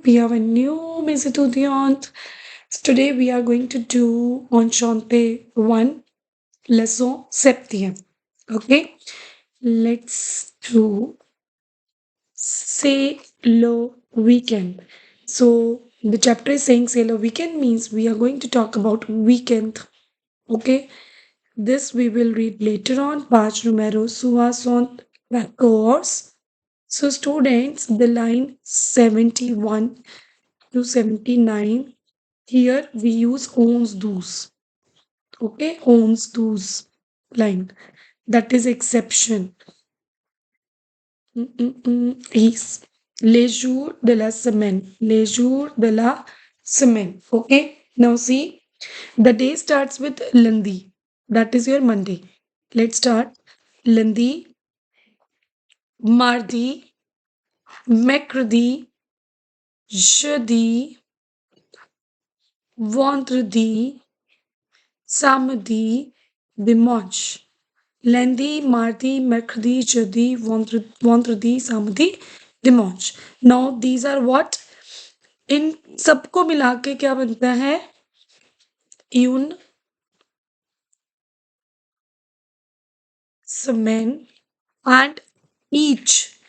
we have a new mise étudiante. Today we are going to do Enchanté 1, leçon septième. Okay, let's do Say le weekend. So the chapter is saying say le weekend means we are going to talk about weekend. Okay, this we will read later on. Page numero 74. So students, the line 71 to 79, here we use owns do's. Okay, owns do's line. That is exception. Is les jours de la semaine. Les jours de la semaine. Okay, now see, the day starts with lundi. That is your Monday. Let's start. Lundi, mardi, mercredi, jeudi, vendredi, samedi, dimanche. Lundi, mardi, mercredi, jeudi, vendredi, samedi, dimanche. Now these are what? इन सबको मिला के क्या बनता है? Une semaine, and each,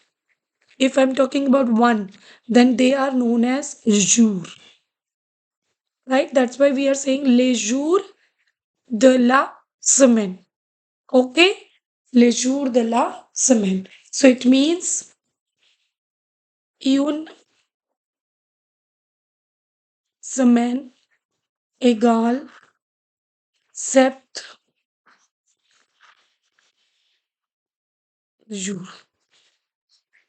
if I'm talking about one, then they are known as jours, right? That's why we are saying les jours de la semaine. Okay? Les jours de la semaine. So it means une semaine égale sept jours.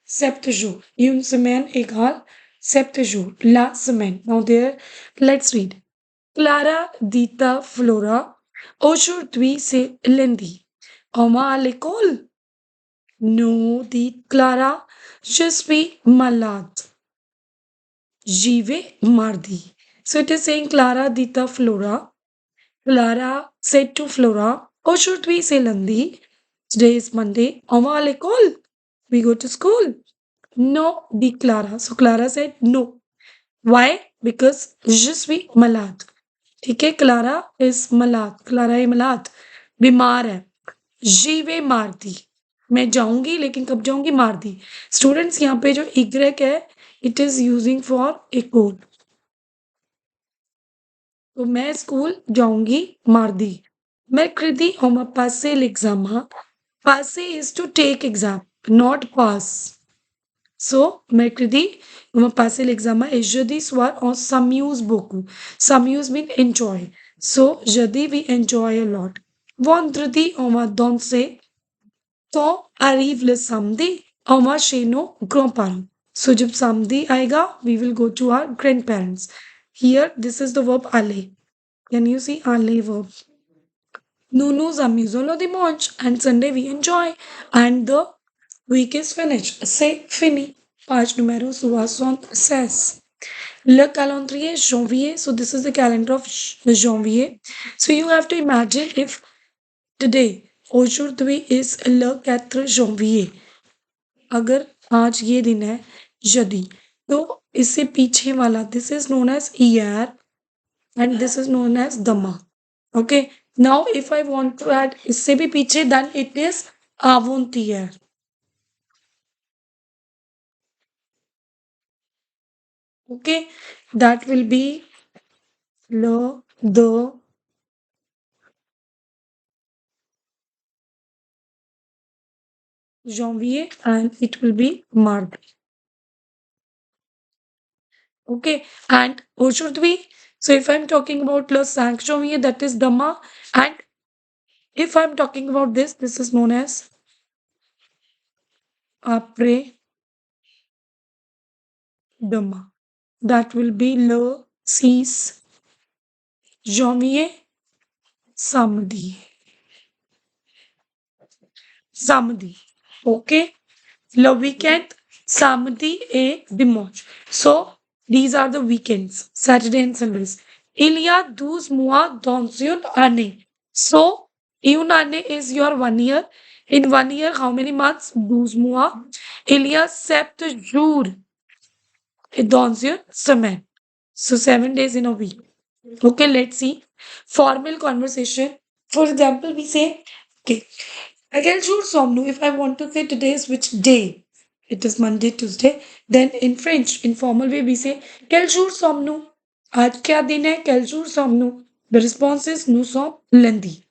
Sept jours. Une semaine égale sept jours. La semaine. Now there, let's read. Clara dita Flora. Aujourd'hui c'est lundi. On va à l'école? Non, dit Clara. Je suis malade. J'y vais mardi. So it is saying Clara dita Flora. Clara said to Flora, aujourd'hui c'est lundi. Today is Monday. On va à l'école? We go to school. No, dit Clara. So Clara said no. Why? Because je suis malade. ठीक है, Clara is Malad, Clara है मलाद, बीमार है. जीवे मार दी, मैं जाऊंगी लेकिन कब जाऊंगी? मार दी. स्टूडेंट्स यहाँ पे जो इग्रेक है, it is using for a code. तो मैं स्कूल जाऊंगी मार दी. Mercredi uma passei l'examen. Passer is to take exam, not pass. So, mercredi, on va passer l'examen et jeudi soir, on s'amuse beaucoup. S'amuse means enjoy. So, jeudi, we enjoy a lot. Vendredi, on va danser. तो arrive le samedi, on va chez nos grands-parents. So, जब samedi आएगा, we will go to our grandparents. Here, this is the verb aller. Can you see aller verb? Nous nous amusons le dimanche and Sunday we enjoy. And the week is finished. C'est fini. Page numéro 76. Le calendrier janvier. So this is the calendar of janvier. So you have to imagine if today, aujourd'hui is le 4 janvier. अगर आज ये दिन है यदि, तो इससे पीछे वाला this is known as year and this is known as दमा. Okay, now if I want to add इससे भी पीछे, then it is avant year. Okay, that will be the janvier and it will be mardi. Okay, and aujourd'hui, so if I'm talking about le 5 janvier, that is dama, and if I'm talking about this is known as après dama. That will be le 6 janvier, samedi. Samedi. Okay, le weekend, samedi et dimanche. So these are the weekends, Saturday and Sundays. Il y a 12 mois dans une année. So une année is your 1 year. In 1 year, how many months? 12 mois. Il y a 7 jours. et dans une semaine. So 7 days in a week. Okay, let's see. Formal conversation. For example, we say, okay, à quel jour sommes-nous? If I want to say today is which day? It is Monday, Tuesday. Then in French, in formal way, we say, quel jour sommes-nous? आज क्या दिन है? Quel jour sommes-nous? The response is, nous sommes lundi.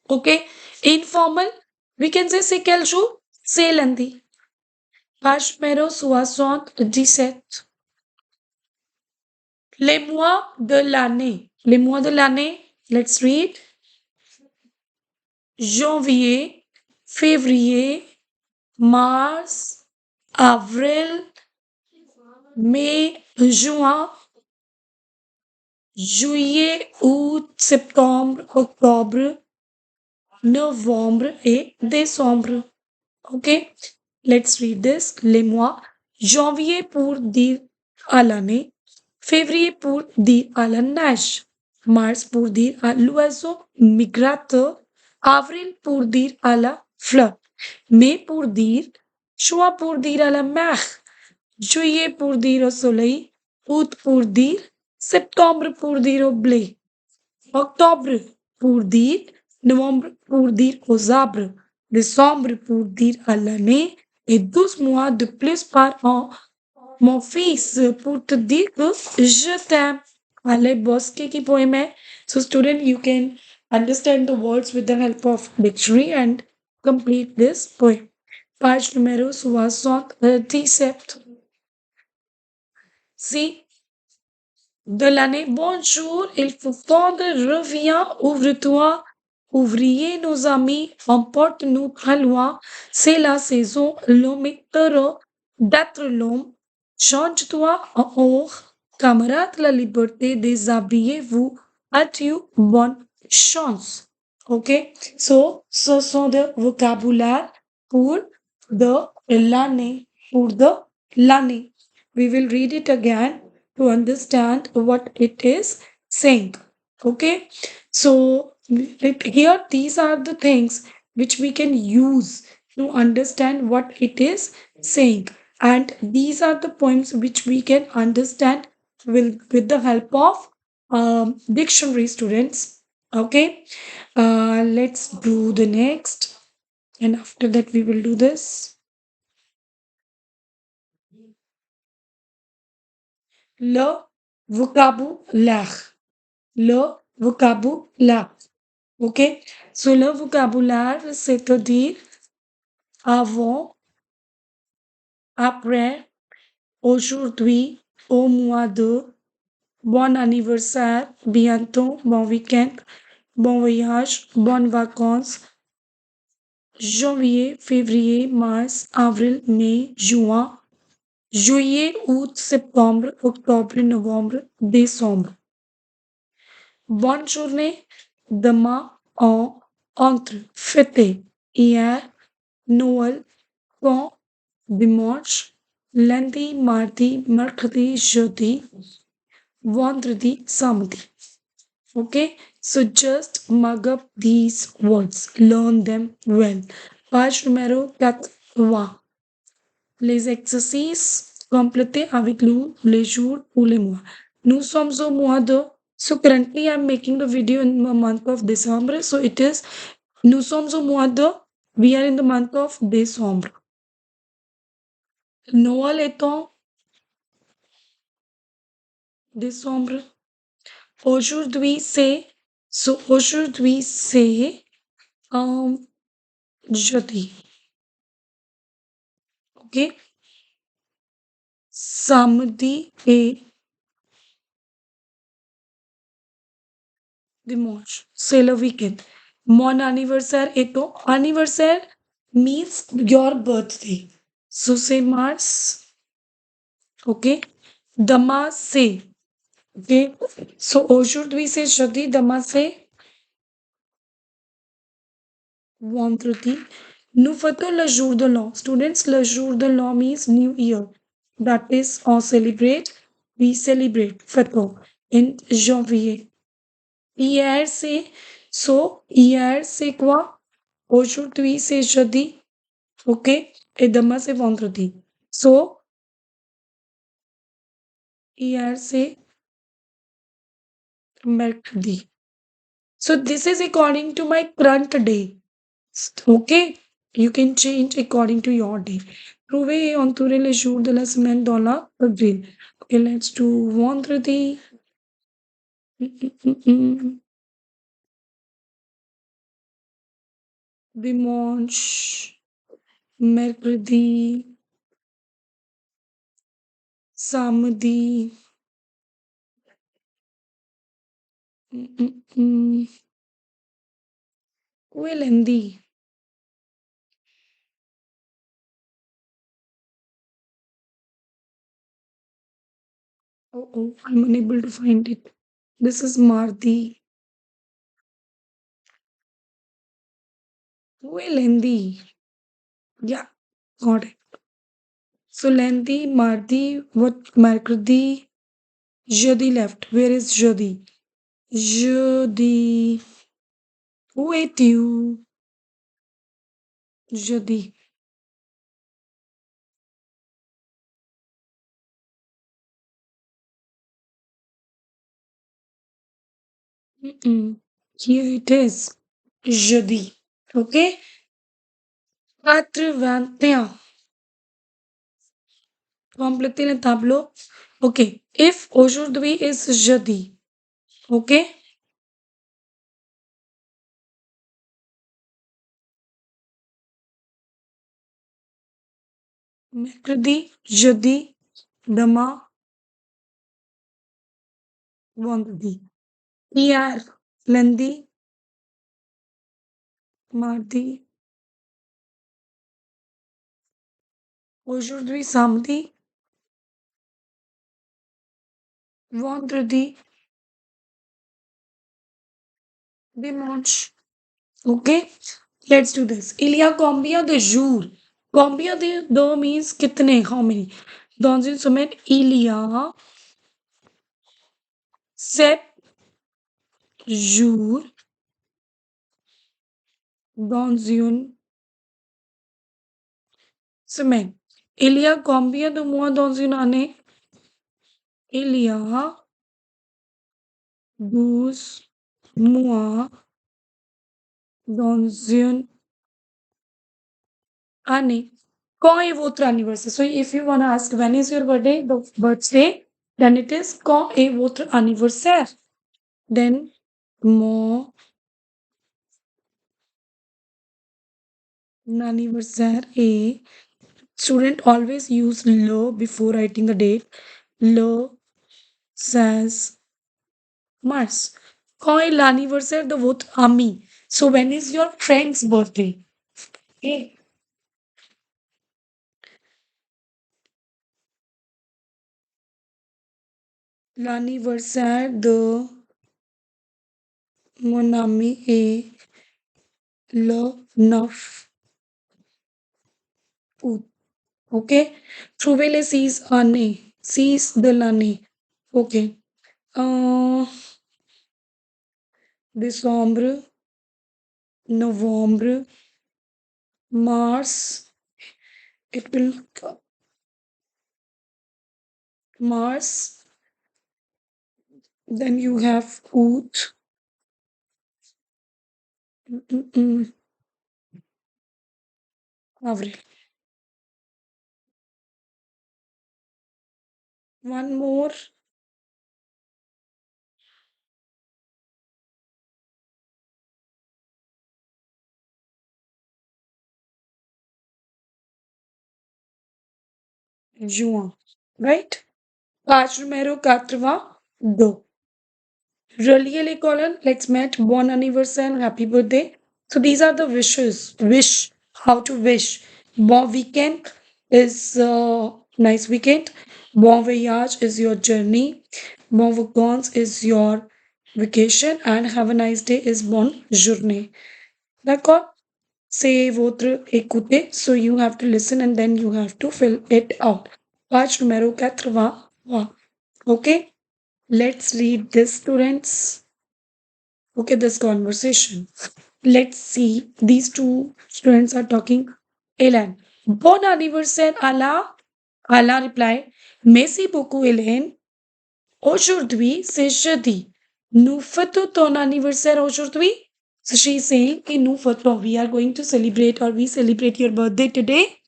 Okay. Informal, we can say, c'est quel jour? C'est lundi. Page numéro 77. Les mois de l'année. Les mois de l'année, let's read. Janvier, février, mars, avril, mai, juin, juillet, août, septembre, octobre, novembre et décembre. Okay, let's read this. Les mois. Janvier pour dire à l'année. Février pour dire à la neige. Mars pour dire à l'oiseau migrateur. Avril pour dire à la fleur. Mai pour dire. Juin pour dire à la mer. Juillet pour dire au soleil. Août pour dire. Septembre pour dire au blé. Octobre pour dire. Novembre pour dire aux arbres. Décembre pour dire à l'année. Et 12 mois de plus par an. Mon fils, pour te dire que je t'aime. Ale Bosque की poem है. So student, you can understand the words with the help of dictionary and complete this poem. Page numéro 77. See, de l'année. Bonjour, il faut fondre, reviens, ouvre-toi. Ouvriers, nos amis, emporte-nous très loin. C'est la saison, l'homme est heureux d'être l'homme. Change-toi en or. Camarade, la liberté, déshabillez-vous. Adieu, bonne chance. OK? So, ce sont des vocabulaires pour de l'année. Pour de l'année. We will read it again to understand what it is saying. Okay, so here these are the things which we can use to understand what it is saying, and these are the poems which we can understand with the help of dictionary students. Okay, let's do the next, and after that we will do this. Le vocabulaire. Le vocabulaire. OK? So, le vocabulaire, c'est-à-dire avant, après, aujourd'hui, au mois de, bon anniversaire, bientôt, bon week-end, bon voyage, bonnes vacances, janvier, février, mars, avril, mai, juin, juillet, août, septembre, octobre, novembre, décembre. Bonne journée, demain, entre, fêter, hier, Noël, quand, dimanche, lundi, mardi, mercredi, jeudi, vendredi, samedi. Okay, so just mug up these words, learn them well. Page numéro 80. Les exercices complétés avec les jours ou les mois. Nous sommes au mois de. So currently I'm making the video in the month of December. So it is. Nous sommes au mois de. We are in the month of December. Noël est en décembre. Aujourd'hui c'est. So aujourd'hui c'est jeudi. Ok. Samedi et dimanche. C'est le weekend. Mon anniversaire est au anniversaire means your birthday. So say Mars. Okay. Demain c'est. Okay. So aujourd'hui c'est jeudi. Demain c'est vendredi. Nous fêtons le jour de l'an. Students, le jour de l'an means New Year. That is, on celebrate. We celebrate. Fêtons. In janvier. Hier c'est. So, hier c'est quoi? Aujourd'hui c'est jeudi. Ok? Et demain c'est vendredi. So, Hier से mercredi. So this is according to my current day. Okay, you can change according to your day. Trouver entourer les jours de la semaine dans la avril. Okay, let's do vendredi. Mm. Dimanche, mercredi, samedi. Mm. Où est lundi? Oh, I'm unable to find it. This is mardi. Où est lundi? Yeah, got it. So lundi, mardi, what mercredi, jeudi left. Where is jeudi? Jeudi. Où es-tu? Jeudi. Mm-mm. Here it is. Jeudi. Okay? 81. Complétez le tableau. Okay. If aujourd'hui is jeudi. Okay? Mercredi, jeudi, demain, vendredi. Hier, lundi, mardi. Aujourd'hui, samedi, vendredi, dimanche. Okay? Let's do this. Il y a combien de jours? Combien de means कितने? How many? Dans une semaine, il y a 7 jours dans une semaine. Il y a combien de mois dans une année? Il y a 12 mois dans une année. Quand est votre anniversaire? So if you want to ask when is your birthday, the birthday, then it is quand est votre anniversaire? Then mon anniversaire est. Student always use le before writing the date. Le says Mars. Quand est l'anniversaire de votre ami? So when is your friend's birthday? Okay. L'anniversaire de mon ami est le 9 août. OK? Trouver les 6 années. 6 de l'année. OK. Euh, décembre, novembre, mars. It will Mars. Then you have août. Mm. Avril. One more. Juin. Right? Passo número 4. Relier les colonnes. Let's match born anniversary and happy birthday. So these are the wishes. Wish. How to wish. Bon weekend is nice weekend. Bon voyage is your journey. Bon vacances is your vacation. And have a nice day is bon journée. D'accord? C'est votre écouter. So you have to listen and then you have to fill it out. Page numéro 80. Okay? Let's read this, students. Okay, this conversation. Let's see. These two students are talking. Hélène. Bon anniversaire, Allah. Allah replied, Merci beaucoup, Hélène. Aujourd'hui, c'est jeudi. Nous fêtons ton anniversaire aujourd'hui. So she's saying, कि nous fêtons, we are going to celebrate or we celebrate your birthday today.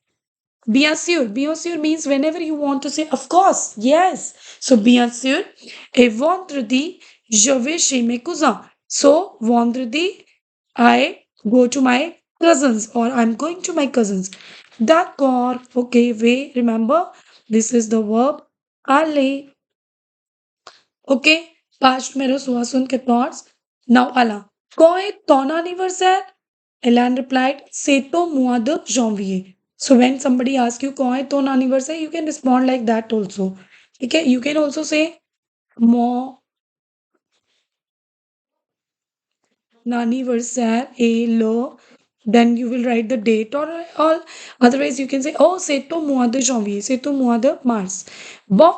Bien sûr. Bien sûr means whenever you want to say, of course, yes. So, bien sûr. Et vendredi, je vais chez mes cousins. So, vendredi, I go to my cousins or I'm going to my cousins. D'accord. Okay, we remember this is the verb aller. Okay, past मेरो सुहासुन के thoughts. Now, Ala. Quand est ton anniversaire? Elan replied, c'est au mois de janvier. So when somebody asks you quand est ton anniversaire, you can respond like that also. Okay, you can also say mon anniversaire est le. Then you will write the date or all. Otherwise, you can say, oh, c'est au mois de janvier, c'est au mois de mars. Bon,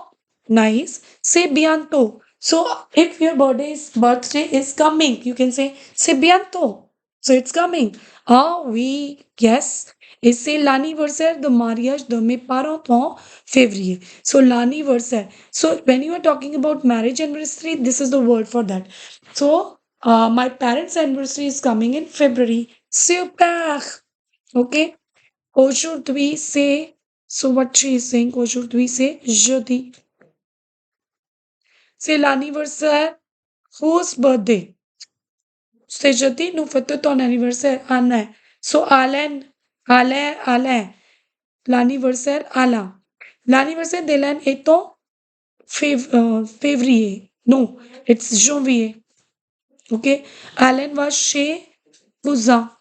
nice. C'est bientôt. So if your birthday is coming, you can say c'est bientôt. So it's coming. Ah oui, yes. Et c'est l'anniversaire de mariage de mes parents en février. So l'anniversaire. So when you are talking about marriage anniversary, this is the word for that. So my parents' anniversary is coming in February. Super. Okay. Aujourd'hui, say. So what she is saying, aujourd'hui, say jeudi. C'est l'anniversaire. Whose birthday? C'est jeudi, nous fêtons ton anniversaire, Alain. So Alain, Alain, Alain. L'anniversaire Alain. L'anniversaire d'Hélène est en février. No, it's janvier. Okay. Alain va chez cousin.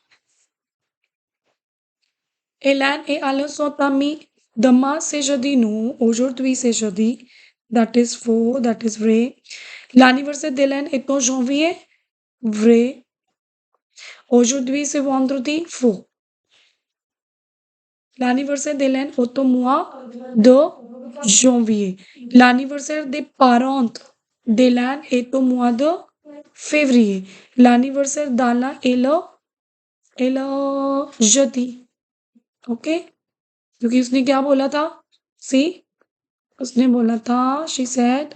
Hélène et Alain sont amis. Demain, c'est jeudi. Non, aujourd'hui, c'est jeudi. That is faux. That is vrai. L'anniversaire d'Hélène est en janvier. Vrai. Aujourd'hui, c'est vendredi. Faux. L'anniversaire d'Hélène est au mois de janvier. L'anniversaire des parents d'Hélène est au mois de février. L'anniversaire d'Alain est le jeudi. OK? क्योंकि उसने क्या बोला था? See? उसने बोला था, she said,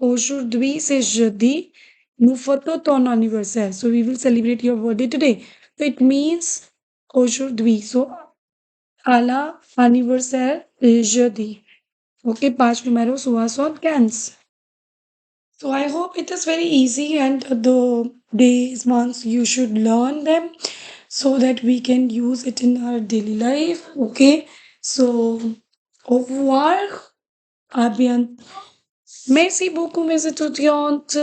aujourd'hui c'est jeudi, nous fêtons ton anniversaire. So we will celebrate your birthday today. So it means aujourd'hui. So Ala anniversaire est jeudi. Okay, past numero suas on cans. So I hope it is very easy and the days, months you should learn them so that we can use it in our daily life. Okay. So au revoir. À bientôt. Merci beaucoup mes étudiantes.